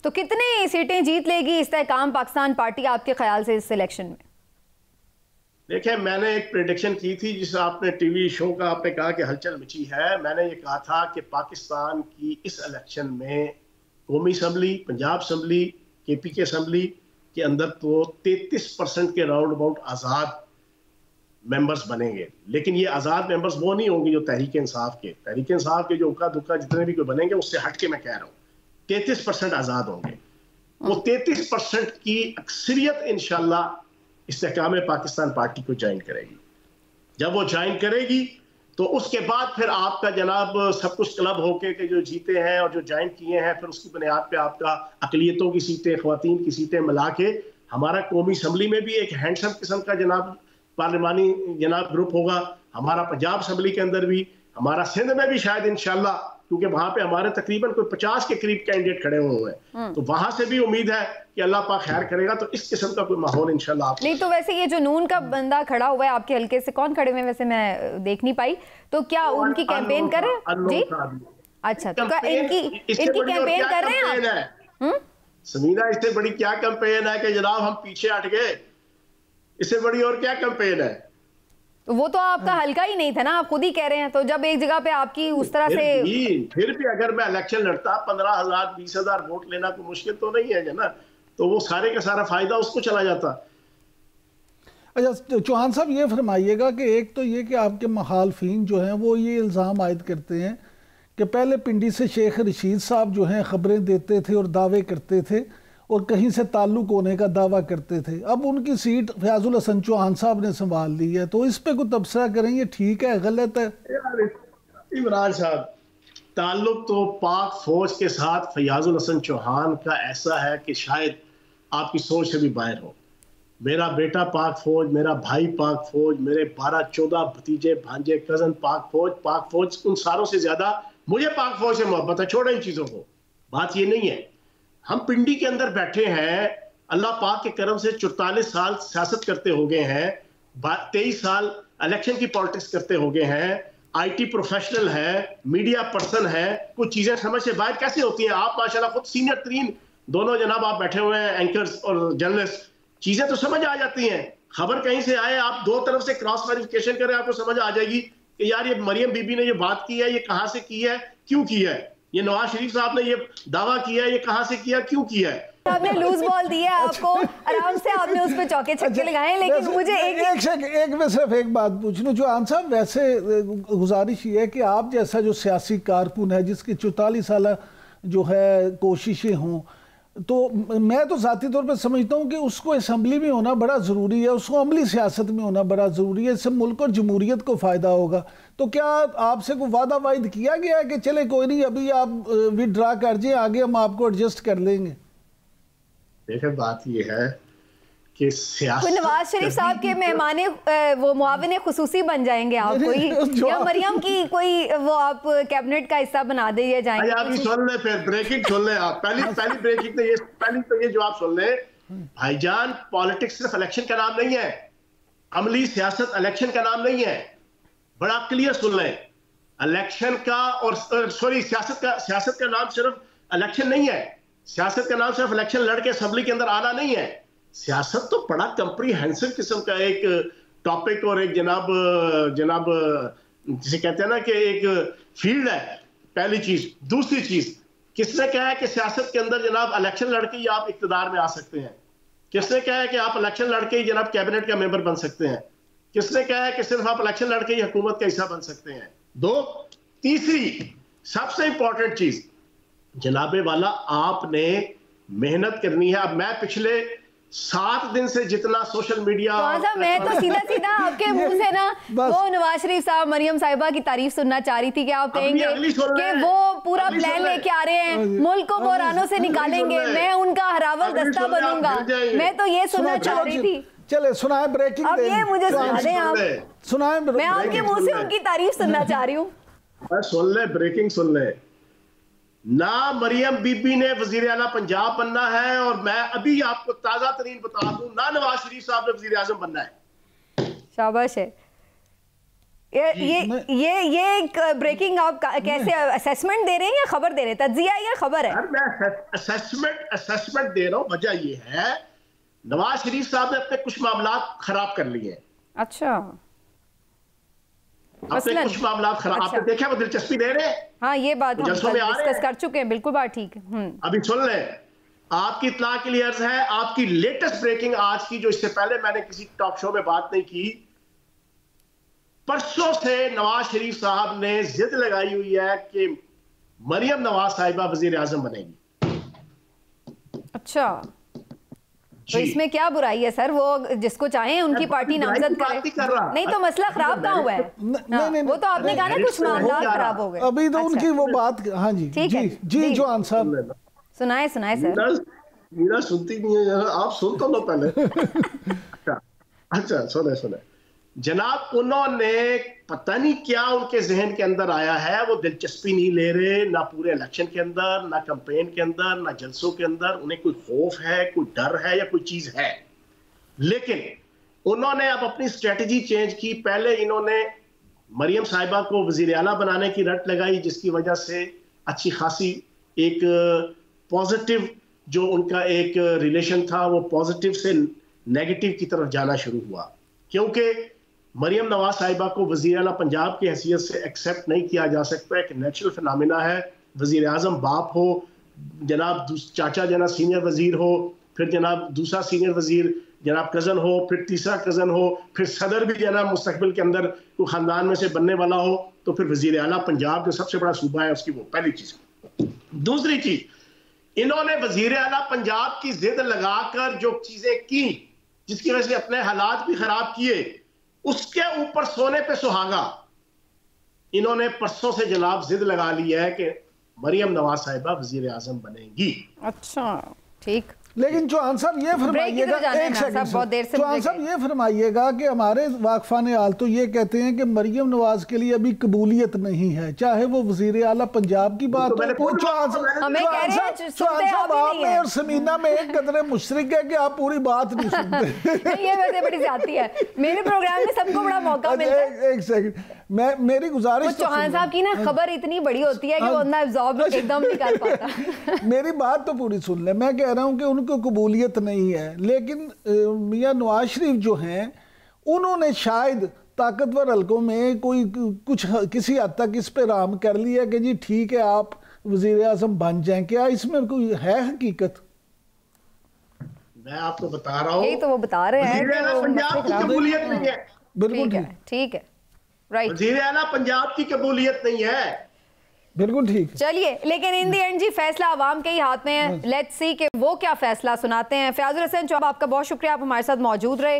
تو کتنی سیٹیں جیت لے گی استحکام پاکستان پارٹی آپ کے خیال سے اس الیکشن میں؟ دیکھیں میں نے ایک پریڈکشن کی تھی جس آپ نے ٹی وی شو کا آپ نے کہا کہ ہلچل مچی ہے. میں نے یہ کہا تھا کہ پاکستان کی اس الیکشن میں قومی اسمبلی، پنجاب اسمبلی، کے پی کے اسمبلی کے اندر تو 33% کے راؤنڈ اباؤٹ آزاد ممبرز بنیں گے. لیکن یہ آزاد ممبرز وہ نہیں ہوں گے جو تحریک انصاف کے جو اکا دکا جتنے بھی کوئی بنیں گے اس سے ہٹ کے میں کہہ رہا ہوں 33% آزاد ہوں گے. وہ 33% کی اکثریت انشاءاللہ استحکام پاکستان پارٹی کو جوائن کرے گی. جب وہ جوائن کرے گی تو اس کے بعد پھر آپ کا جناب سب کچھ کلب ہو کے کہ جو جیتے ہیں اور جو جوائن کیے ہیں پھر اس کی بنیاد پہ آپ کا اقلیتوں کی سیٹیں، خواتین کی سیٹیں ملا کے ہمارا قومی اسمبلی میں بھی ایک ہینڈسم قسم کا جناب پارلیمانی جناب گروپ ہوگا. ہمارا پنجاب اسمبلی کے اندر بھی، ہمارا سندھ میں بھی شاید انشاءاللہ، کیونکہ وہاں پہ ہمارے تقریباً کوئی 50 کے قریب کینڈیڈیٹ کھڑے ہوئے ہیں تو وہاں سے بھی امید ہے کہ اللہ پاک خیر کرے گا. تو اس قسم کا کوئی ماحول انشاءاللہ آپ نہیں. تو ویسے یہ جو نون کا بندہ کھڑا ہوا ہے آپ کے حلقے سے، کون کھڑے ہوئے ویسے میں دیکھ نہیں پائی، تو کیا ان کی کیمپین کر رہے ہیں؟ جی اچھا، تو ان کی کیمپین کر رہے ہیں آپ؟ سمینہ اس سے بڑی کیا کیمپین ہے کہ جناب ہم پیچھے ہٹ گئے؟ اس سے بڑی اور کیا کیمپین ہے؟ وہ تو آپ کا حلقہ ہی نہیں تھا نا، آپ خود ہی کہہ رہے ہیں. تو جب ایک جگہ پہ آپ کی اس طرح سے پھر بھی اگر میں الیکشن لڑتا 15,000 20,000 ووٹ لینا کوئی مشکل تو نہیں ہے نا، تو وہ سارے کا سارا فائدہ اس کو چلا جاتا. اچھا چوہان صاحب یہ فرمائیے گا کہ ایک تو یہ کہ آپ کے مخالفین جو ہیں وہ یہ الزام عائد کرتے ہیں کہ پہلے پنڈی سے شیخ رشید صاحب جو ہیں خبریں دیتے تھے اور دعوے کرتے تھے اور کہیں سے تعلق ہونے کا دعویٰ کرتے تھے. اب ان کی سیٹ فیاض الحسن چوہان صاحب نے سنبھال لی ہے، تو اس پہ کوئی تبصرہ کریں، یہ ٹھیک ہے غلط ہے؟ عمران صاحب، تعلق تو پاک فوج کے ساتھ فیاض الحسن چوہان کا ایسا ہے کہ شاید آپ کی سوچ سے بھی باہر ہو. میرا بیٹا پاک فوج، میرا بھائی پاک فوج، میرے 12-14 بھتیجے بھانجے کزن پاک فوج ان ساروں سے زیادہ مجھے پاک فوج سے محبت ہے. چھوڑیں ان چیزوں کو، بات یہ نہیں ہے. ہم پنڈی کے اندر بیٹھے ہیں، اللہ پاک کے کرم سے 44 سال سیاست کرتے ہو گئے ہیں، 23 سال الیکشن کی پالیٹکس کرتے ہو گئے ہیں، آئی ٹی پروفیشنل ہے، میڈیا پرسن ہے. کچھ چیزیں سمجھ سے باہر کیسے ہوتی ہیں؟ آپ ماشاءاللہ خود سینئر ترین دونوں جناب آپ بیٹھے ہوئے ہیں، اینکرز اور جرنلسٹ، چیزیں تو سمجھ آ جاتی ہیں. خبر کہیں سے آئے، آپ دو طرف سے کراس ویریفیکیشن کریں، آپ کو سمجھ آ جائے گی کہ یار یہ مریم بی بی نے یہ بات کی ہے، یہ کہاں سے کی ہے، کیوں کی ہے. یہ نواز شریف صاحب نے یہ دعویٰ کیا ہے، یہ کہاں سے کیا، کیوں کیا ہے. آپ نے لوز بال دی ہے، آپ کو آرام سے آپ نے اس پہ چوکے چھکے لگائے. لیکن مجھے ایک میں صرف ایک بات پوچھ لوں چوہان صاحب، ویسے گزارش یہ ہے کہ آپ جیسا جو سیاسی کارکن ہے جس کی 44 سالہ جو ہے کوششیں ہوں، تو میں تو ذاتی طور پہ سمجھتا ہوں کہ اس کو اسمبلی میں ہونا بڑا ضروری ہے، اس کو عملی سیاست میں ہونا بڑا ضروری ہے. اس سے ملک اور جمہوریت کو فائدہ ہوگا. تو کیا آپ سے کوئی وعدہ وائد کیا گیا ہے کہ چلے کوئی نہیں ابھی آپ وڈرا کر جائیں، آگے ہم آپ کو ایڈجسٹ کر لیں گے؟ دیکھیں بات یہ ہے کہ سیاست نواز شریف صاحب کے مہمان وہ معاون خصوصی بن جائیں گے آپ کوئی، یا مریم کی کوئی وہ آپ کیبنٹ کا حصہ بنا دے جائیں گے؟ آپ سن لیں، پھر بریکنگ سن لیں. آپ پہلی بریکنگ پہلی تو یہ جو آپ سن لیں بھائی جان، پالیٹکس صرف الیکشن کا نام نہیں ہے، عملی سیاست الیکشن کا نام نہیں ہے. بڑا کلیئر سن لیں، الیکشن کا اور سوری سیاست کا نام صرف الیکشن نہیں ہے. سیاست کا نام صرف الیکشن لڑ کے اسمبلی کے اندر آنا نہیں ہے. سیاست تو بڑا کمپریہنسو قسم کا ایک ٹاپک اور ایک جناب جسے کہتے ہیں نا کہ ایک فیلڈ ہے. پہلی چیز. دوسری چیز، کس نے کہا ہے کہ سیاست کے اندر جناب الیکشن لڑ کے ہی آپ اقتدار میں آ سکتے ہیں؟ کس نے کہا ہے کہ آپ الیکشن لڑ کے ہی جناب کیبنٹ کا ممبر بن سکتے ہیں؟ کس نے کہا ہے کہ صرف آپ الیکشن لڑ کے ہی حکومت کا حصہ بن سکتے ہیں؟ دو. تیسری سب سے امپورٹنٹ چیز جناب والا، آپ نے محنت کرنی ہے. اب میں پچھلے 7 دن سے جتنا سوشل میڈیا میں تو سیدھا آپ کے منہ سے نا وہ نواز شریف صاحب مریم صاحبہ کی تعریف سننا چاہ رہی تھی کہ آپ کہیں گے کہ وہ پورا پلان لے کے آ رہے ہیں، ملک کو بحرانوں سے نکالیں گے، میں ان کا ہراول دستہ بنوں گا. میں تو یہ سننا چاہ رہی تھی. چلے سنائیں بریکنگ. اب یہ مجھے سنا دیں آپ، سنائیں. میں آپ کے منہ سے ان کی تعریف سننا چاہ رہی ہوں. سن لیں بریکنگ سن لیں. نہ مریم بی بی نے وزیر اعلیٰ پنجاب بننا ہے، اور میں ابھی آپ کو تازہ ترین بتا دوں، نہ نواز شریف صاحب نے وزیر اعظم بننا ہے. شاباش ہے. یہ ایک بریکنگ آپ کیسے اسیسمنٹ دے رہے ہیں یا خبر دے رہے ہیں؟ تجزیہ یا خبر ہے؟ میں اسیسمنٹ دے رہا ہوں. وجہ یہ ہے نواز شریف صاحب نے اپنے کچھ معاملات خراب کر لیے ہیں. اچھا اپنے کچھ معاملات خراب. آپ نے دیکھا وہ دلچسپی دے رہے ہیں. ہاں یہ بات ہم ڈسکس کر چکے ہیں. بالکل بات ٹھیک ہے. ابھی سن لیں, آپ کی اطلاع کے لیے عرض ہے, آپ کی لیٹسٹ بریکنگ آج کی, جو اس سے پہلے میں نے کسی ٹاک شو میں بات نہیں کی, پرسوں سے نواز شریف صاحب نے ضد لگائی ہوئی ہے کہ مریم نواز صاحبہ وزیر اعظم بنے گی. اچھا تو اس میں کیا برائی ہے سر؟ وہ جس کو چاہیں ان کی پارٹی نامزد کرے. نہیں تو مسئلہ خراب کہاں ہوا ہے؟ وہ تو آپ نے کہا نا کچھ معاملات خراب ہو گئے. ابھی تو ان کی وہ بات. ہاں جی جی جوان صاحب سنائے سر. میرا سنتی نہیں ہے, آپ سن تو لو پہلے. اچھا سنیں جناب, انہوں نے پتہ نہیں کیا ان کے ذہن کے اندر آیا ہے, وہ دلچسپی نہیں لے رہے نہ پورے الیکشن کے اندر, نہ کمپین کے اندر, نہ جلسوں کے اندر. انہیں کوئی خوف ہے, کوئی ڈر ہے یا کوئی چیز ہے. لیکن انہوں نے اب اپنی اسٹریٹجی چینج کی. پہلے انہوں نے مریم صاحبہ کو وزیر اعلیٰ بنانے کی رٹ لگائی, جس کی وجہ سے اچھی خاصی ایک پازیٹیو جو ان کا ایک ریلیشن تھا وہ پازیٹیو سے نیگیٹو کی طرف جانا شروع ہوا, کیونکہ مریم نواز صاحبہ کو وزیر اعلیٰ پنجاب کی حیثیت سے ایکسیپٹ نہیں کیا جا سکتا. ایک نیچرل فنامنا ہے, وزیر اعظم باپ ہو, جناب چاچا جناب سینئر وزیر ہو, پھر جناب دوسرا سینئر وزیر جناب کزن ہو, پھر تیسرا کزن ہو, پھر صدر بھی جناب مستقبل کے اندر کوئی خاندان میں سے بننے والا ہو, تو پھر وزیر اعلیٰ پنجاب جو سب سے بڑا صوبہ ہے اس کی وہ پہلی چیز. دوسری چیز, انہوں نے وزیر اعلیٰ پنجاب کی ضد لگا کر جو چیزیں کی, جس کی وجہ سے اپنے حالات بھی خراب کیے, اس کے اوپر سونے پہ سہاگا انہوں نے پرسوں سے جناب ضد لگا لی ہے کہ مریم نواز صاحبہ وزیر اعظم بنے گی. اچھا ٹھیک. لیکن چوہان صاحب یہ فرمائیے گا, ایک سیکنڈ چوہان صاحب یہ فرمائیے گا کہ ہمارے واقفان حال تو یہ کہتے ہیں کہ مریم نواز کے لیے ابھی قبولیت نہیں ہے, چاہے وہ وزیر اعلیٰ پنجاب کی بات ہو. چوہان صاحب آپ میں اور سمینہ میں ایک قدر مشترک ہے کہ آپ پوری بات نہیں سنتے. یہ ویسے بڑی زیادتی ہے, میرے پروگرام میں سب کو بڑا موقع ملتا ہے. ایک سیکنڈ, میری گزارش, چوہان صاحب کی نا خبر اتنی بڑی ہوتی ہے کہ وہ اتنا ابزارب ایک دم نہیں کر پاتا. میری بات تو پوری سن لیں. میں کہہ رہا ہوں کہ ان کو قبولیت نہیں ہے, لیکن میاں نواز شریف جو ہیں انہوں نے شاید طاقتور حلقوں میں کوئی کچھ کسی حد تک اس پہ رام کر لیا کہ جی ٹھیک ہے آپ وزیر اعظم بن جائیں. کیا اس میں کوئی ہے حقیقت؟ میں آپ کو بتا رہا ہوں, یہی تو وہ بتا رہے ہیں وزیر اعلیٰ پنجاب کی قبولیت نہیں ہے. بالکل ٹھیک ہے, رائٹ. وزیر اعلیٰ پنجاب کی قبولیت نہیں ہے. بالکل ٹھیک. چلیے, لیکن ان دی اینڈ جی فیصلہ عوام کے ہی ہاتھ میں ہے. لیٹس سی کہ وہ کیا فیصلہ سناتے ہیں. فیاض الحسن چوہان, آپ کا بہت شکریہ, آپ ہمارے ساتھ موجود رہے.